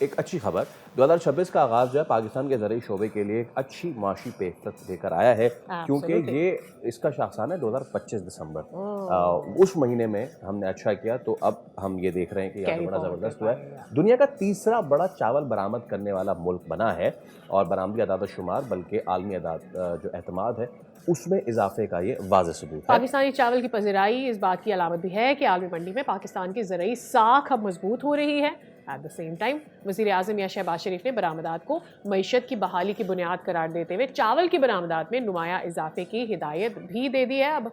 एक अच्छी खबर 2026 का आगाज़ जो है पाकिस्तान के ज़रूरी शोबे के लिए एक अच्छी माशी पेशरफ लेकर आया है, क्योंकि एब्सोल्युटली। ये इसका शाखसाना है 2025 दिसंबर। ओह! उस महीने में हमने अच्छा किया, तो अब हम ये देख रहे हैं कि यहाँ से कैरी बड़ा फॉरवर्ड कर ज़बरदस्त हुआ पा रहे है। हैं। दुनिया का तीसरा बड़ा चावल बरामद करने वाला मुल्क बना है और बरामदी अदाद शुमार बल्कि आलमी अदाद जो एतमाद है उसमें इजाफे का ये वाज़ेह सबूत है। पाकिस्तानी चावल की पज़ीराई इस बात की अलामत भी है कि आलमी मंडी में पाकिस्तान की ज़रूरी साख अब मजबूत हो रही है। एट द सेम टाइम वज़ीर आज़म या शहबाज शरीफ ने बरामदात को मईशत की बहाली की बुनियाद करार देते हुए चावल की बरामदात में नुमाया इजाफे की हिदायत भी दे दी है। अब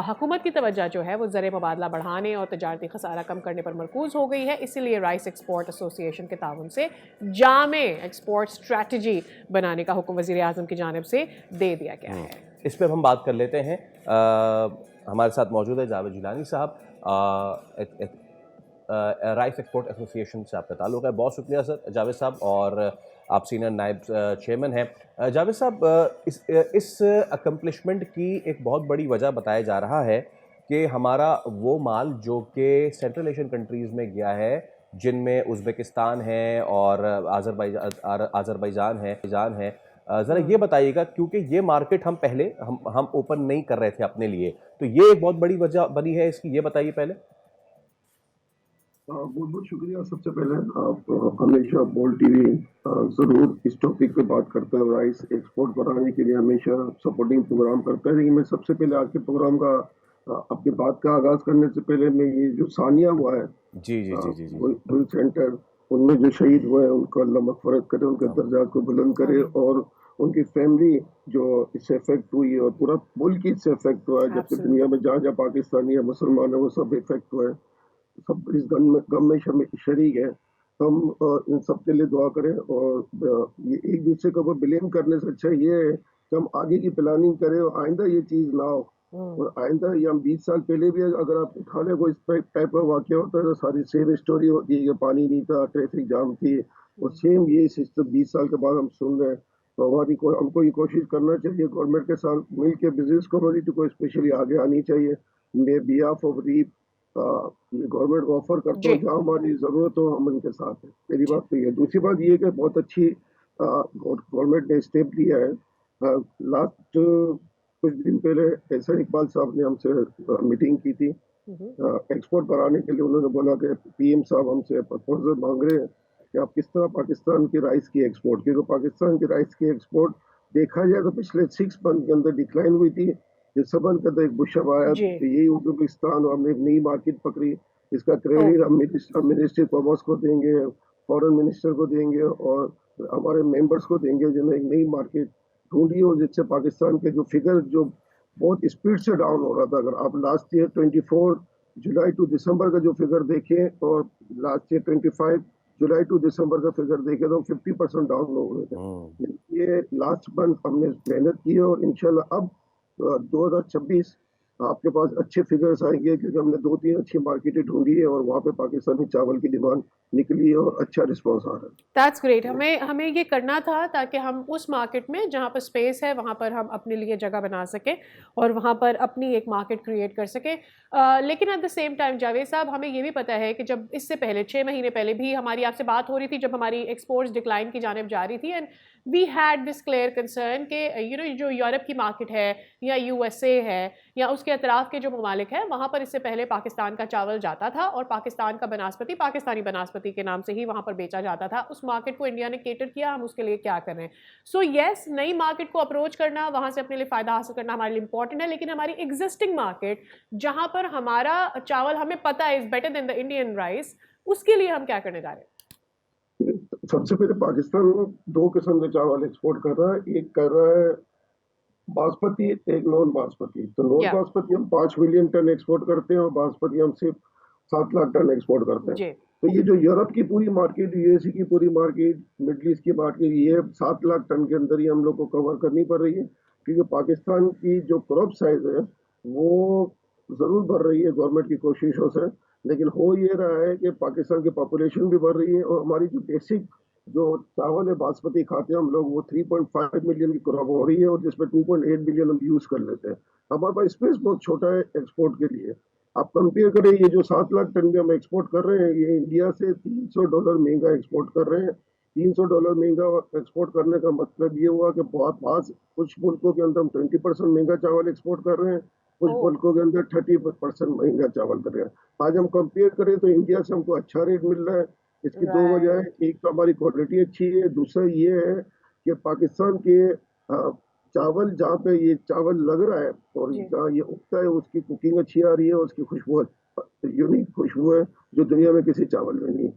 हुकूमत की तवज्जो जो है वो ज़र मुबादला बढ़ाने और तजारती खसारा कम करने पर मरकूज हो गई है। इसीलिए राइस एक्सपोर्ट एसोसिएशन के ताउन से जामे एक्सपोर्ट स्ट्रैटेजी बनाने का हुक्म वज़ीर आज़म की जानिब से दे दिया गया है। इस पर हम बात कर लेते हैं। हमारे साथ मौजूद है जावेद जिलानी साहब। राइस एक्सपोर्ट एसोसिएशन से आपका ताल्लुक़ है। बहुत शुक्रिया सर जावेद साहब, और आप सीनियर नायब चेयरमैन हैं। जावेद साहब, इस अकम्पलिशमेंट की एक बहुत बड़ी वजह बताया जा रहा है कि हमारा वो माल जो कि सेंट्रल एशियन कंट्रीज़ में गया है, जिनमें उज़्बेकिस्तान है और आज़रबाईजान है। ज़रा ये बताइएगा, क्योंकि ये मार्केट हम पहले हम ओपन नहीं कर रहे थे अपने लिए, तो ये एक बहुत बड़ी वजह बनी है इसकी, ये बताइए पहले। बहुत बहुत शुक्रिया। सबसे पहले आप हमेशा बोल्ड टीवी ज़रूर इस टॉपिक पे बात करता है। राइस एक्सपोर्ट बढ़ाने के लिए हमेशा सपोर्टिंग प्रोग्राम करता है। लेकिन मैं सबसे पहले आज के प्रोग्राम का आपकी बात का आगाज़ करने से पहले मैं ये जो सानिया हुआ है जी, जी, जी, जी, जी, जी। बुल सेंटर, उनमें जो शहीद हुए हैं उनको अल्लाह मग़फ़िरत करे, उनके दर्जात को बुलंद करे, और उनकी फैमिली जो इससे इफ़ेक्ट हुई है और पूरा मुल्क ही इससे इफ़ेक्ट हुआ है, जबकि एब्सोल्युटली। दुनिया में जहाँ-जहाँ पाकिस्तानी या मुसलमान है वो सब इफ़ेक्ट हुए हैं। सब इस गम में शरीक है। हम इन सब के लिए दुआ करें, और ये एक दूसरे के ऊपर ब्लेम करने से अच्छा ये है कि हम आगे की प्लानिंग करें और आइंदा ये चीज़ ना हो। और आइंदा ये हम 20 साल पहले भी अगर आप उठा लें कोई इस टाइप का वाक़या होता है तो सारी सेम स्टोरी होती है कि पानी नहीं था, ट्रैफिक जाम थी, और सेम ये सिस्टम 20 साल के बाद हम सुन रहे हैं। तो हमको ये कोशिश करना चाहिए, गवर्नमेंट के साथ मिल के बिज़नेस कम्युनिटी को स्पेशली आगे आनी चाहिए। मैं बिहाफ ऑफ रीप ये गवर्नमेंट को ऑफर करता जी। हूँ, जहाँ हमारी ज़रूरत हो हम उनके साथ हैं। पहली जी। बात तो ये। दूसरी बात ये है कि बहुत अच्छी गवर्नमेंट ने स्टेप लिया है। लास्ट कुछ दिन पहले एहसन इकबाल साहब ने हमसे मीटिंग की थी। एक्सपोर्ट बढ़ाने के लिए उन्होंने बोला कि पीएम साहब हमसे प्रपोजल मांग रहे हैं कि आप किस तरह पाकिस्तान की राइस की एक्सपोर्ट, क्योंकि पाकिस्तान की राइस की एक्सपोर्ट देखा जाए तो पिछले 6 मंथ के अंदर डिक्लाइन हुई थी। दिसंबर के अंदर एक बुशअप आया जी। तो यही उज़्बेकिस्तान, और हमने एक नई मार्केट पकड़ी। इसका क्रेडिट ओके। हम मिनिस्ट्री कॉमर्स को देंगे, फॉरेन मिनिस्टर को देंगे, और हमारे मेंबर्स को देंगे जिन्होंने एक नई मार्केट ढूंढी, और जिससे पाकिस्तान के जो फिगर जो बहुत स्पीड से डाउन हो रहा था। अगर आप लास्ट ईयर 24 जुलाई टू दिसंबर का जो फिगर देखें और लास्ट ईयर 25 जुलाई टू दिसंबर का फिगर देखें तो 50% डाउन हो गए थे। ये लास्ट मंथ हमने मेहनत की है, और इंशाल्लाह अब 2026 आपके पास अच्छे फिगर्स आएंगे, क्योंकि हमने 2-3 अच्छी मार्केटें ढूंढी है और वहाँ पे पाकिस्तानी चावल की डिमांड निकली है और अच्छा रिस्पॉन्स आ रहा दैट्स ग्रेट। हमें हमें ये करना था ताकि हम उस मार्केट में जहाँ पर स्पेस है वहाँ पर हम अपने लिए जगह बना सकें और वहाँ पर अपनी एक मार्केट क्रिएट कर सकें। लेकिन at the same time Javed साहब, हमें ये भी पता है कि जब इससे पहले 6 महीने पहले भी हमारी आपसे बात हो रही थी, जब हमारी एक्सपोर्ट्स डिक्लाइन की जानिब जा रही थी, and we had this clear concern कि जो यूरोप की मार्केट है या यूएसए है या उसके अतराफ के जो ममालिक हैं, वहाँ पर इससे पहले पाकिस्तान का चावल जाता था और पाकिस्तान का बनास्पति पाकिस्तानी बनास्पति के नाम से ही वहाँ पर बेचा जाता था। उस मार्केट को इंडिया ने केटर किया, हम उसके लिए क्या कर रहे हैं? सो येस, नई मार्केट को अप्रोच करना, वहाँ से अपने लिए फ़ायदा हासिल करना हमारे लिए इंपॉर्टेंट है, लेकिन हमारी एग्जिस्टिंग मार्केट जहाँ पर हमारा चावल हमें पता है is better than the Indian rice, उसके लिए हम क्या करने जा रहे हैं? है। सबसे पहले पाकिस्तान 2 किस्म के चावल एक्सपोर्ट कर रहा है। एक कर रहा है बासमती, एक नॉन बासमती। तो नॉन या बासमती हम 5 मिलियन टन एक्सपोर्ट करते हैं, और बासमती हम सिर्फ 7 लाख टन एक्सपोर्ट करते हैं। जी। तो ये जो यूरोप की पूरी मार्केट, यूएसए की पूरी मार्केट, मिडल ईस्ट की मार्केट, ये 7 लाख टन के अंदर ही हम लोग को कवर करनी पड़ रही है, क्योंकि पाकिस्तान की जो क्रॉप साइज है वो ज़रूर बढ़ रही है गवर्नमेंट की कोशिशों से। लेकिन हो ये रहा है कि पाकिस्तान की पॉपुलेशन भी बढ़ रही है, और हमारी जो बेसिक जो चावल है बासमती खाते हैं हम लोग, वो 3.5 मिलियन की क्रॉप हो रही है, और जिसमें 2.8 मिलियन हम यूज़ कर लेते हैं। हमारे पास स्पेस बहुत छोटा है एक्सपोर्ट के लिए। आप कंपेयर करें, ये जो 7 लाख टन भी हम एक्सपोर्ट कर रहे हैं, ये इंडिया से $300 महंगा एक्सपोर्ट कर रहे हैं। $300 महंगा एक्सपोर्ट करने का मतलब ये हुआ कि बहुत पास कुछ मुल्कों के अंदर हम 20% महंगा चावल एक्सपोर्ट कर रहे हैं, कुछ ओह! मुल्कों के अंदर 30% महंगा चावल कर रहे हैं। आज हम कंपेयर करें तो इंडिया से हमको अच्छा रेट मिल रहा है। इसकी 2 वजह है, राइट, एक तो हमारी क्वालिटी अच्छी है, दूसरा ये है कि पाकिस्तान के चावल जहाँ पे ये चावल लग रहा है और जी। जहाँ ये उगता है उसकी कुकिंग अच्छी आ रही है, उसकी खुशबू यूनिक खुशबू है जो दुनिया में किसी चावल में नहीं है।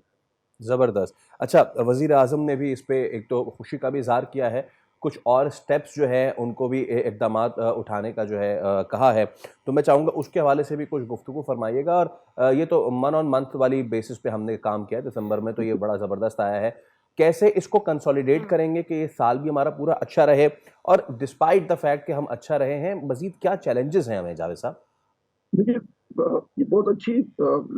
ज़बरदस्त। अच्छा, वज़ीर आज़म ने भी इस पे एक तो खुशी का भी इज़हार किया है, कुछ और स्टेप्स जो है उनको भी इक़दामात उठाने का जो है कहा है। तो मैं चाहूँगा उसके हवाले से भी कुछ गुफ्तगू फ़रमाइएगा। और ये तो मन ऑन मंथ वाली बेसिस पे हमने काम किया है, दिसंबर में तो ये बड़ा ज़बरदस्त आया है। कैसे इसको कंसोलिडेट हुँ। करेंगे कि ये साल भी हमारा पूरा अच्छा रहे, और डिस्पाइट द फैक्ट कि हम अच्छा रहे हैं, मज़ीद क्या चैलेंजेज़ हैं हमें जावेद साहब? देखिए, ये बहुत अच्छी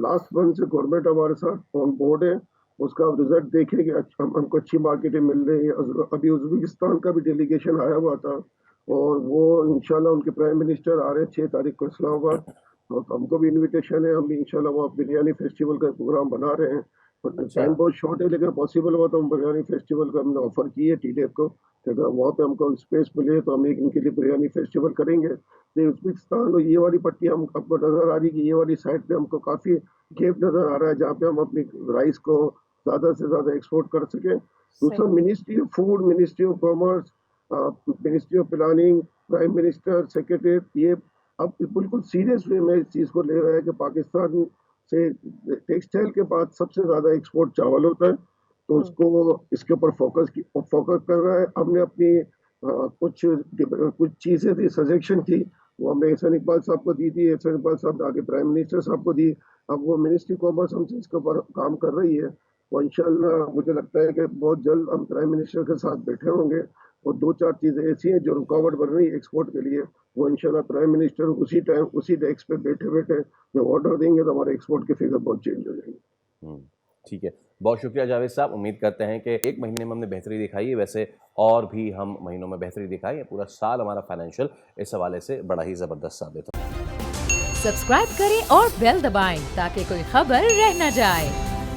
लास्ट मंथ से गवर्नमेंट हमारे साथ ऑन बोर्ड है। उसका आप रिजल्ट देखें कि हमको अच्छी मार्केटें मिल रही है। अभी उज़्बेकिस्तान का भी डेलीगेशन आया हुआ था और वो इंशाल्लाह उनके प्राइम मिनिस्टर आ रहे हैं 6 तारीख को इस्लामाबाद। तो हमको भी इनविटेशन है, हम भी इंशाल्लाह वहाँ बिरयानी फेस्टिवल का प्रोग्राम बना रहे हैं। और अच्छा। टाइम बहुत शॉर्ट है, लेकिन पॉसिबल हुआ तो हम बिरयानी फेस्टिवल का हमने ऑफर की है टीडेफ को कि अगर वहाँ पे हमको स्पेस मिले तो हम एक इनके लिए बिरयानी फेस्टिवल करेंगे। तो उज़्बेकिस्तान और ये वाली पट्टी हम आपको नज़र आ रही है कि ये वाली साइड पे हमको काफ़ी गैप नज़र आ रहा है जहाँ पे हम अपनी राइस को ज़्यादा से ज़्यादा एक्सपोर्ट कर सकें। दूसरा, सही। Ministry of food, ministry of commerce, ministry of planning, prime minister, secretariat, ये अब बिल्कुल सीरियस वे में इस चीज़ को ले रहा है कि पाकिस्तान से टेक्सटाइल के बाद सबसे ज़्यादा एक्सपोर्ट चावल होता है। तो हुँ। उसको इसके ऊपर फोकस कर रहा है। हमने अपनी कुछ चीज़ें थी, सजेशन थी, वो हमने एहसन इकबाल साहब को दी थी। एहसन इकबाल साहब ने आगे प्राइम मिनिस्टर साहब को दी। अब वो मिनिस्ट्री कॉमर्स हमसे इसके ऊपर काम कर रही है और इंशाल्लाह मुझे लगता है कि बहुत जल्द हम प्राइम मिनिस्टर के साथ बैठे होंगे और 2-4 चीज़ें ऐसी हैं जो रुकावट बन रही है एक्सपोर्ट के लिए, वो इंशाल्लाह प्राइम मिनिस्टर उसी टाइम उसी डेस्क पे बैठे-बैठे जब ऑर्डर देंगे तो हमारे एक्सपोर्ट के फिगर बहुत चेंज हो जाएंगे। हुँ, ठीक है। बहुत शुक्रिया जावेद साहब। उम्मीद करते हैं कि 1 महीने में हमने बेहतरी दिखाई है, वैसे और भी हम महीनों में बेहतरी दिखाएँ। पूरा साल हमारा फाइनेंशियल इस हवाले से बड़ा ही ज़बरदस्त साबित हो। सब्सक्राइब करें और बेल दबाएं ताकि कोई खबर रह न जाए।